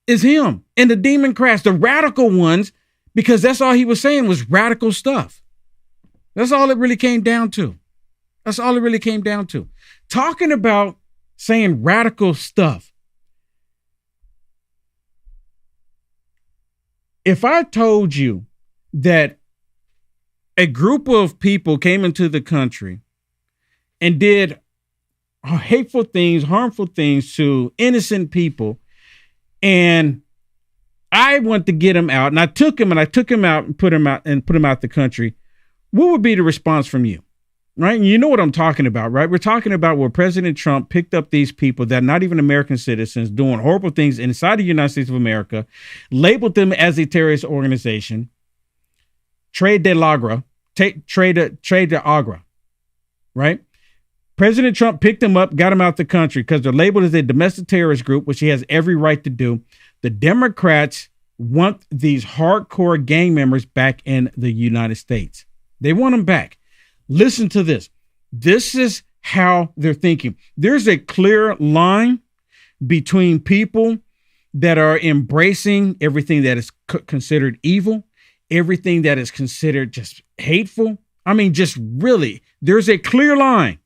is him and the Democrats, the radical ones, because that's all he was saying was radical stuff. That's all it really came down to. Talking about saying radical stuff. If I told you that a group of people came into the country and did hateful things, harmful things to innocent people, and I went to get him out, and I took him out and put him out the country, what would be the response from you? Right? And you know what I'm talking about, right? We're talking about where President Trump picked up these people that are not even American citizens doing horrible things inside the United States of America, labeled them as a terrorist organization, trade de agra, right? President Trump picked them up, got them out the country because they're labeled as a domestic terrorist group, which he has every right to do. The Democrats want these hardcore gang members back in the United States. They want them back. Listen to this. This is how they're thinking. There's a clear line between people that are embracing everything that is considered evil, everything that is considered just hateful. Just really, there's a clear line.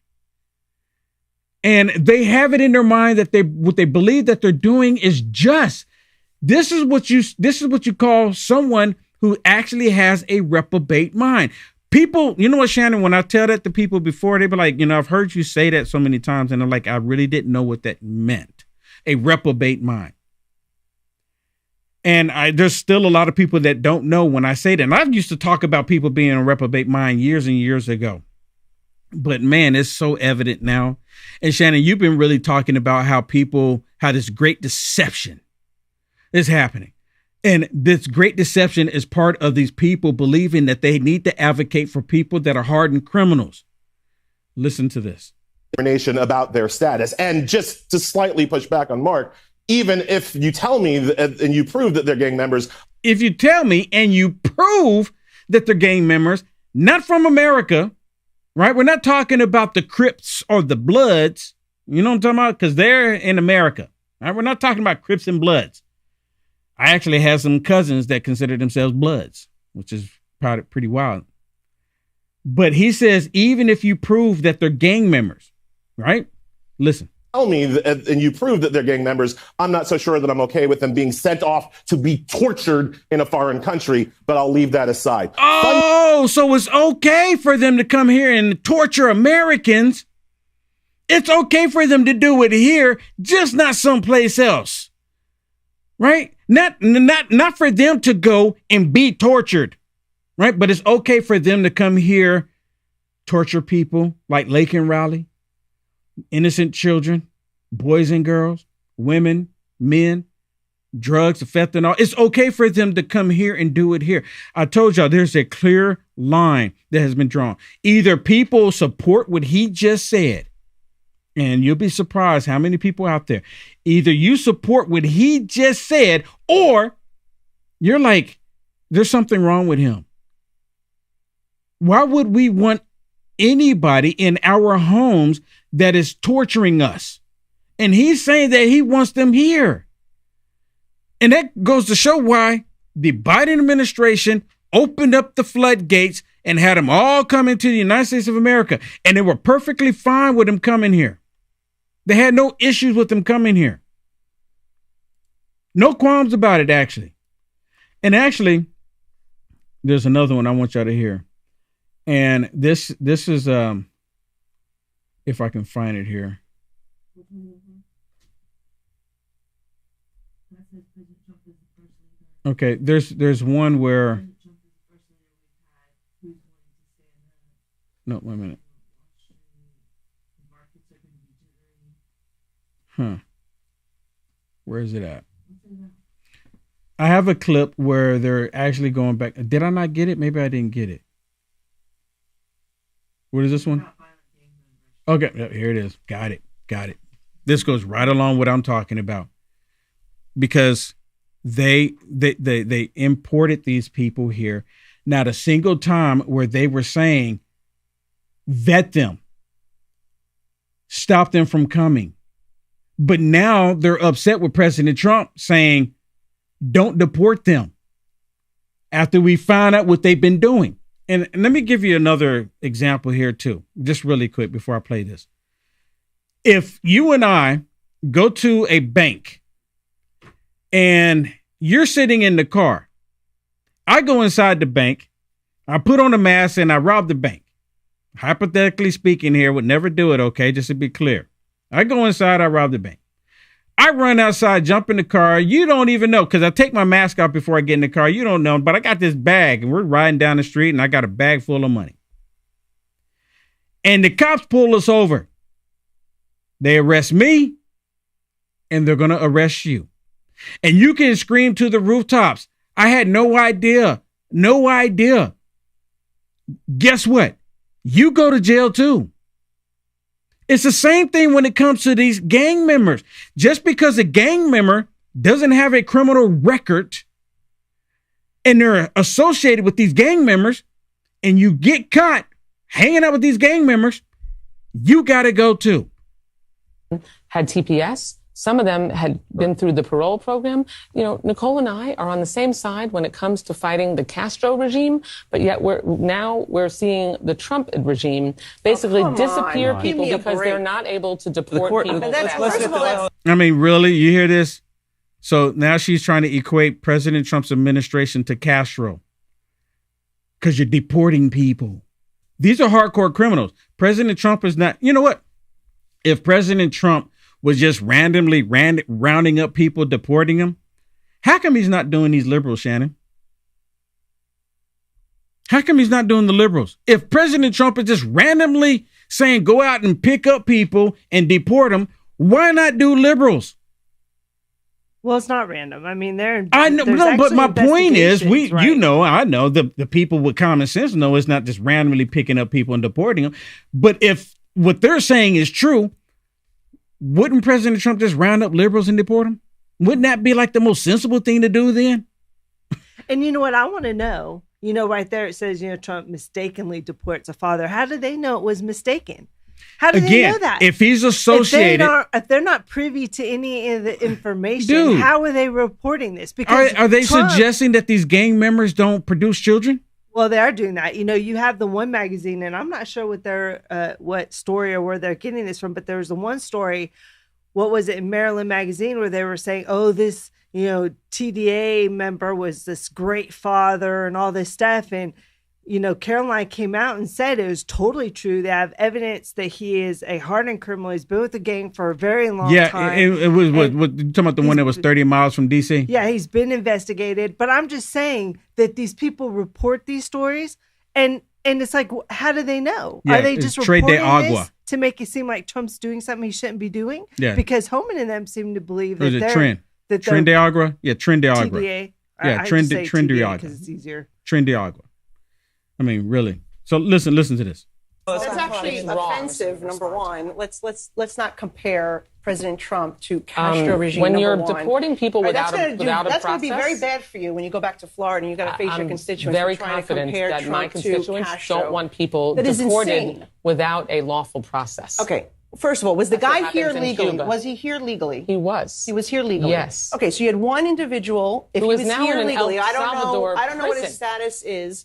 And they have it in their mind that what they believe that they're doing is just. This is what you call someone who actually has a reprobate mind. People, you know what, Shannon, when I tell that to people before, they be like, I've heard you say that so many times. And I'm like, I really didn't know what that meant. A reprobate mind. And there's still a lot of people that don't know when I say that. And I used to talk about people being a reprobate mind years and years ago. But man, it's so evident now. And Shannon, you've been really talking about how this great deception is happening. And this great deception is part of these people believing that they need to advocate for people that are hardened criminals. Listen to this. About their status. And just to slightly push back on Mark, even if you tell me and you prove that they're gang members. If you tell me and you prove that they're gang members, not from America, right? We're not talking about the Crips or the Bloods. You know what I'm talking about? Because they're in America. Right? We're not talking about Crips and Bloods. I actually have some cousins that consider themselves Bloods, which is pretty wild. But he says, even if you prove that they're gang members, right? Listen. Tell me and you prove that they're gang members, I'm not so sure that I'm okay with them being sent off to be tortured in a foreign country, but I'll leave that aside. Oh, so it's okay for them to come here and torture Americans. It's okay for them to do it here, just not someplace else. Right? Not for them to go and be tortured. Right? But it's okay for them to come here, torture people like Lake and Raleigh. Innocent children, boys and girls, women, men, drugs, fentanyl. It's okay for them to come here and do it here. I told y'all there's a clear line that has been drawn. Either people support what he just said, and you'll be surprised how many people out there. Either you support what he just said, or you're like, there's something wrong with him. Why would we want anybody in our homes that is torturing us? And he's saying that he wants them here. And that goes to show why the Biden administration opened up the floodgates and had them all come into the United States of America. And they were perfectly fine with them coming here. They had no issues with them coming here. No qualms about it, actually. And actually, there's another one I want y'all to hear. And this is if I can find it here. Okay, there's one where. No, wait a minute. Where is it at? I have a clip where they're actually going back. Did I not get it? Maybe I didn't get it. What is this one? Okay, here it is. Got it. This goes right along what I'm talking about, because they imported these people here. Not a single time where they were saying, vet them, stop them from coming. But now they're upset with President Trump saying, don't deport them after we find out what they've been doing. And let me give you another example here too, just really quick before I play this. If you and I go to a bank and you're sitting in the car, I go inside the bank, I put on a mask and I rob the bank. Hypothetically speaking here, would never do it, okay, just to be clear. I go inside, I rob the bank. I run outside, jump in the car. You don't even know, because I take my mask off before I get in the car. You don't know, but I got this bag and we're riding down the street and I got a bag full of money. And the cops pull us over. They arrest me and they're going to arrest you. And you can scream to the rooftops, I had no idea. No idea. Guess what? You go to jail too. It's the same thing when it comes to these gang members. Just because a gang member doesn't have a criminal record and they're associated with these gang members and you get caught hanging out with these gang members, you got to go too. Had TPS. Some of them had been through the parole program. You know, Nicole and I are on the same side when it comes to fighting the Castro regime, but yet we're seeing the Trump regime basically disappear people because they're not able to deport people. I mean, really? You hear this? So now she's trying to equate President Trump's administration to Castro because you're deporting people. These are hardcore criminals. President Trump is not, you know what? If President Trump was just randomly rounding up people, deporting them, how come he's not doing these liberals, Shannon? How come he's not doing the liberals? If President Trump is just randomly saying go out and pick up people and deport them, why not do liberals? Well, it's not random. I mean, I know, no, but my point is, right? I know the people with common sense know it's not just randomly picking up people and deporting them. But if what they're saying is true, wouldn't President Trump just round up liberals and deport them? Wouldn't that be like the most sensible thing to do then? And you know what I want to know? You know, right there it says, Trump mistakenly deports a father. How did they know it was mistaken? How do they know that? If he's associated, if they're not privy to any of the information, how are they reporting this? Because are they suggesting that these gang members don't produce children? Well, they are doing that. You have the one magazine, and I'm not sure what story or where they're getting this from, but there was the one story, what was it, in Maryland Magazine, where they were saying, oh, this, TDA member was this great father and all this stuff. And, Caroline came out and said it was totally true. They have evidence that he is a hardened criminal. He's been with the gang for a very long time. Yeah, it was what you talking about, the one that was 30 miles from D.C.? Yeah, he's been investigated. But I'm just saying that these people report these stories, and it's like, how do they know? Yeah, are they just reporting this to make it seem like Trump's doing something he shouldn't be doing? Yeah. Because Homan and them seem to believe that they're... Trend de Agua? Yeah, Trend de Agua. TDA. Yeah, Trend de Agua. Because it's easier. Trend de Agua. I mean, really. So listen to this. That's actually offensive. Number one, let's not compare President Trump to Castro regime. When you're deporting people without a process, that's going to be very bad for you when you go back to Florida and you got to face your constituents. Very confident that Trump my constituents don't want people that deported without a lawful process. Okay. First of all, was the guy here legally? Was he here legally? He was. He was here legally. Yes. Okay, so you had one individual. If he was now here in legally, El I don't Salvador know what his status is.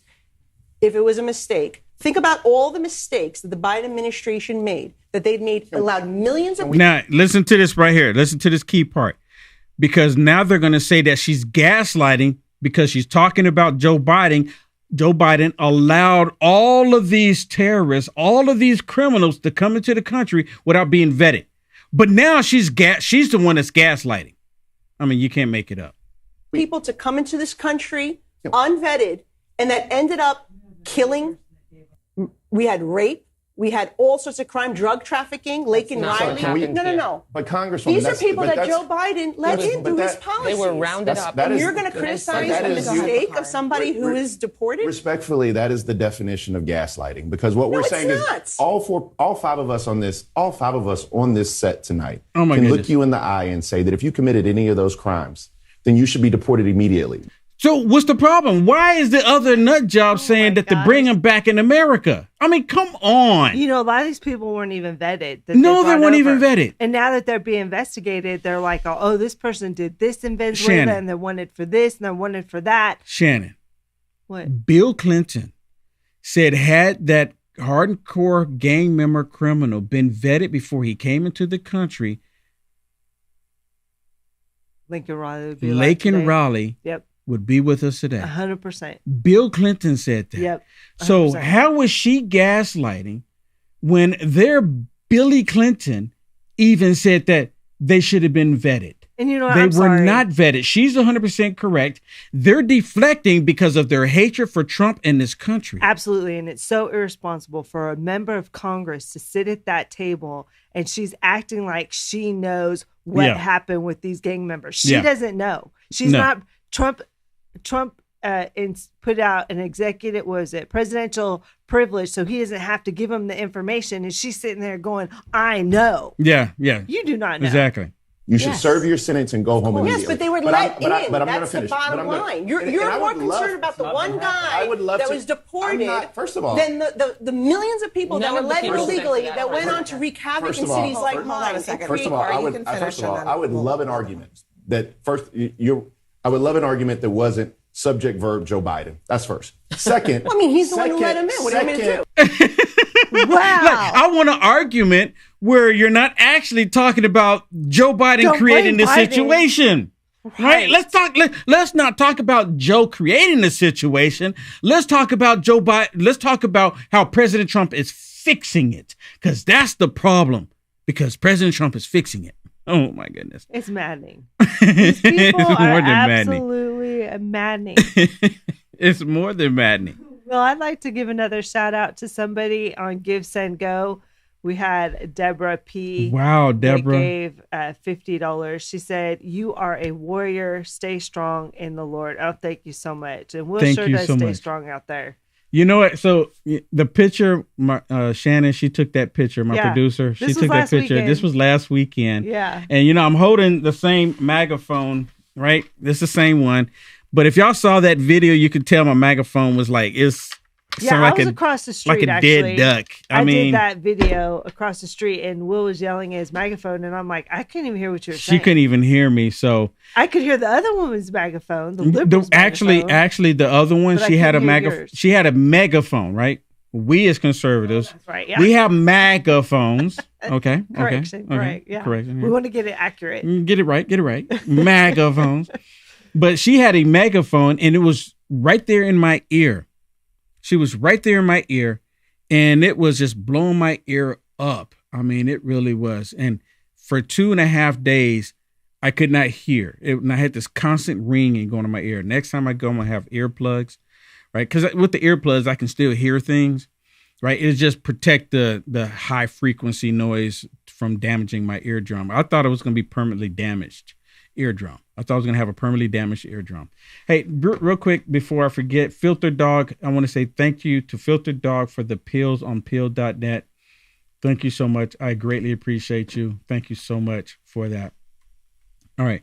If it was a mistake, think about all the mistakes that the Biden administration made, that they'd allowed millions of people. Now, listen to this right here. Listen to this key part. Because now they're going to say that she's gaslighting because she's talking about Joe Biden. Joe Biden allowed all of these terrorists, all of these criminals to come into the country without being vetted. But now she's the one that's gaslighting. I mean, you can't make it up. People to come into this country unvetted, and that ended up killing. We had rape. We had all sorts of crime, drug trafficking, Lake and Riley. No. But Congresswoman, these are people that Joe Biden let in through his policies. They were rounded up. And you're going to criticize the mistake of somebody who is deported? Respectfully, that is the definition of gaslighting. Because what we're saying is all five of us on this set tonight can look you in the eye and say that if you committed any of those crimes, then you should be deported immediately. So what's the problem? Why is the other nut job saying that to bring them back in America? I mean, come on. A lot of these people weren't even vetted. No, they weren't even vetted. And now that they're being investigated, they're like, oh, this person did this in Venezuela, and they're wanted for this, and they're wanted for that. Shannon. What? Bill Clinton said had that hardcore gang member criminal been vetted before he came into the country, Lincoln Riley would be Raleigh. Yep. Would be with us today. 100%. Bill Clinton said that. Yep. 100%. So how was she gaslighting when their Billy Clinton even said that they should have been vetted? And they were not vetted. She's 100% correct. They're deflecting because of their hatred for Trump and this country. Absolutely. And it's so irresponsible for a member of Congress to sit at that table and she's acting like she knows what happened with these gang members. She doesn't know. She's not. Trump put out an executive, presidential privilege, so he doesn't have to give him the information. And she's sitting there going, I know. Yeah. You do not know. Exactly. You should serve your sentence and go home immediately. Yes, but they were let in. That's the bottom line. You're more concerned about the one guy that was deported first of all, than the millions of people that were let in illegally that went on to wreak havoc in cities like mine. First of all, I would love an argument that I would love an argument that wasn't subject verb Joe Biden. That's first. Second. Well, I mean, he's the one who let him in. What do you want me to do? Wow. I want an argument where you're not actually talking about Joe Biden creating this situation. Right? Let's not talk about Joe creating the situation. Let's talk about Joe Biden. Let's talk about how President Trump is fixing it. Because that's the problem. Because President Trump is fixing it. Oh my goodness. It's maddening. These people are absolutely maddening. It's more than maddening. Well, I'd like to give another shout out to somebody on Give, Send, Go. We had Deborah P. Wow, Deborah. Gave $50. She said, "You are a warrior. Stay strong in the Lord." Oh, thank you so much. And we'll sure does stay strong out there. You know what? So the picture, Shannon, she took that picture. My producer, she took that picture. Weekend. This was last weekend. Yeah. And, I'm holding the same megaphone, right? This is the same one. But if y'all saw that video, you could tell my megaphone was like, it's Yeah, I was across the street, like a actually. dead duck. I mean, did that video across the street, and Will was yelling at his megaphone, and I'm like, I couldn't even hear what you were saying. She couldn't even hear me, so I could hear the other woman's megaphone. The liberal's megaphone, actually, the other one, she had a megaphone. She had a megaphone, right? We as conservatives, that's right, yeah. We have megaphones. Okay, correction, okay, right? Yeah, correction. We want to get it accurate. Get it right. Megaphones. But she had a megaphone, and it was right there in my ear. She was right there in my ear, and it was just blowing my ear up. I mean, it really was. And for 2.5 days, I could not hear it. And I had this constant ringing going in my ear. Next time I go, I'm going to have earplugs, right? Because with the earplugs, I can still hear things, right? It just protect the high frequency noise from damaging my eardrum. I thought it was going to be permanently damaged eardrum. I thought I was going to have a permanently damaged eardrum. Hey, real quick before I forget, Filter Dog, I want to say thank you to Filter Dog for the pills on pill.net. Thank you so much. I greatly appreciate you. Thank you so much for that. All right.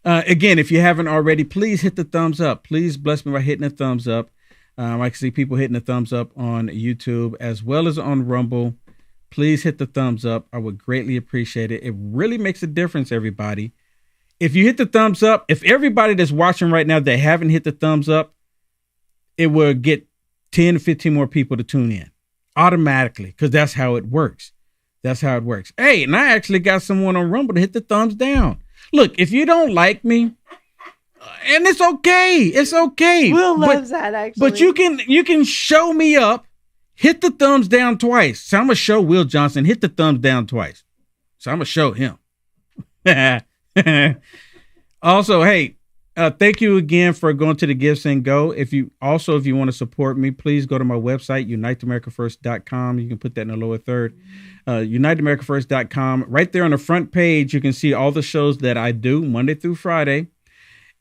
Again, if you haven't already, please hit the thumbs up. Please bless me by hitting the thumbs up. I can see people hitting the thumbs up on YouTube as well as on Rumble. Please hit the thumbs up. I would greatly appreciate it. It really makes a difference, everybody. If you hit the thumbs up, if everybody that's watching right now that haven't hit the thumbs up, it will get 10 to 15 more people to tune in automatically, because that's how it works. That's how it works. Hey, and I actually got someone on Rumble to hit the thumbs down. Look, if you don't like me, and it's okay. It's okay. Will loves that, actually. But you can show me up, hit the thumbs down twice. So I'm going to show Will Johnson, hit the thumbs down twice. So I'm going to show him. Also, hey, thank you again for going to the Give Send Go. If you want to support me, please go to my website, uniteamericafirst.com. You can put that in the lower third. uniteamericafirst.com. Right there on the front page, you can see all the shows that I do Monday through Friday.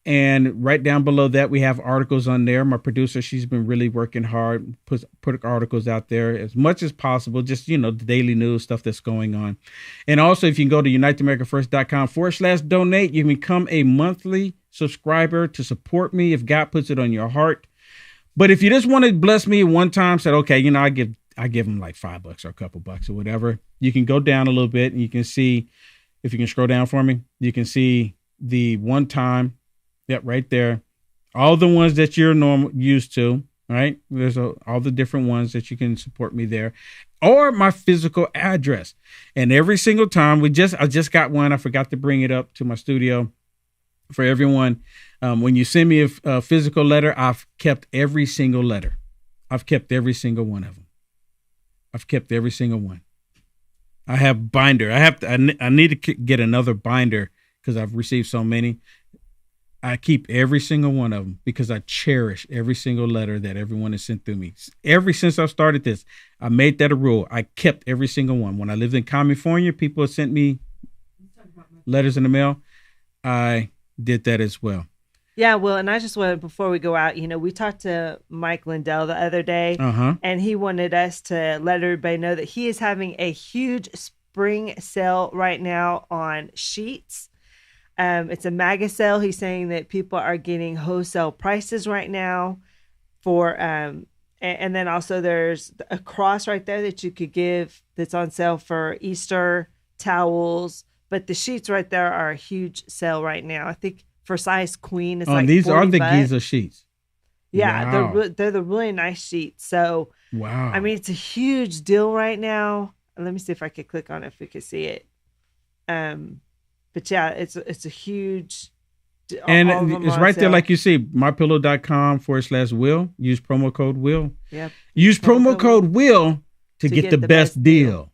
And right down below that, we have articles on there. My producer, she's been really working hard, put articles out there as much as possible, just, the daily news stuff that's going on. And also, if you can go to uniteamericafirst.com/donate, you can become a monthly subscriber to support me if God puts it on your heart. But if you just want to bless me one time, said, okay, I give them like $5 or a couple bucks or whatever, you can go down a little bit and you can see, if you can scroll down for me, you can see the one time. Yep, right there. All the ones that you're used to, right? There's all the different ones that you can support me there, or my physical address. And every single time I just got one. I forgot to bring it up to my studio for everyone. When you send me a physical letter, I've kept every single letter. I've kept every single one of them. I've kept every single one. I have binder. I need to get another binder because I've received so many. I keep every single one of them because I cherish every single letter that everyone has sent through me. Since I started this, I made that a rule. I kept every single one. When I lived in California, people have sent me letters in the mail. I did that as well. Yeah, well, and I just wanted, before we go out, we talked to Mike Lindell the other day, and he wanted us to let everybody know that he is having a huge spring sale right now on sheets. It's a mega sale. He's saying that people are getting wholesale prices right now for, and then also there's a cross right there that you could give that's on sale for Easter towels. But the sheets right there are a huge sale right now. I think for size queen, it's like these are the $40. Giza sheets. Yeah, wow. They're the really nice sheets. So, wow. I mean, it's a huge deal right now. Let me see if I could click on it, if we could see it. But yeah, it's a huge, and it's right there, like you see, mypillow.com/Will. Use promo code Will. Yep. Use promo code Will to get the best deal.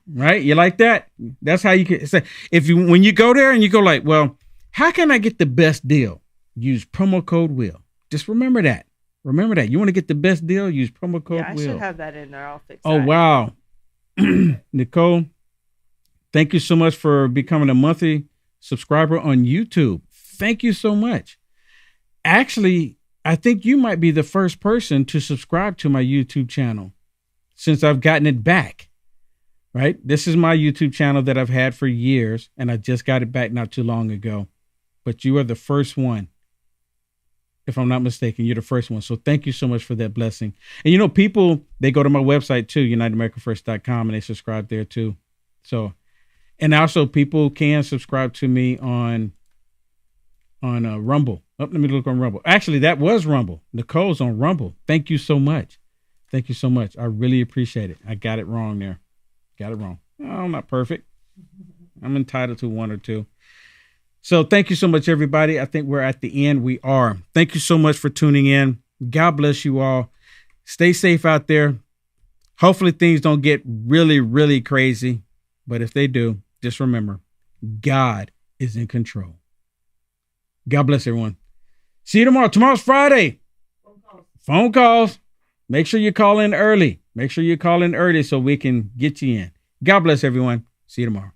Right? You like that? That's how you can say, when you go there and you go like, well, how can I get the best deal? Use promo code Will. Just remember that. Remember that. You want to get the best deal? Use promo code Will. I should have that in there. I'll fix that. Oh, wow. Nicole, thank you so much for becoming a monthly subscriber on YouTube. Thank you so much. Actually, I think you might be the first person to subscribe to my YouTube channel since I've gotten it back, right? This is my YouTube channel that I've had for years, and I just got it back not too long ago. But you are the first one if I'm not mistaken. You're the first one. So thank you so much for that blessing. And people, they go to my website too, UnitedAmericaFirst.com, and they subscribe there too. So, and also people can subscribe to me on Rumble. Oh, let me look on Rumble. Actually, that was Rumble. Nicole's on Rumble. Thank you so much. Thank you so much. I really appreciate it. I got it wrong there. Got it wrong. Oh, I'm not perfect. I'm entitled to one or two. So thank you so much, everybody. I think we're at the end. We are. Thank you so much for tuning in. God bless you all. Stay safe out there. Hopefully things don't get really, really crazy. But if they do, just remember, God is in control. God bless everyone. See you tomorrow. Tomorrow's Friday. Phone calls. Make sure you call in early. Make sure you call in early so we can get you in. God bless everyone. See you tomorrow.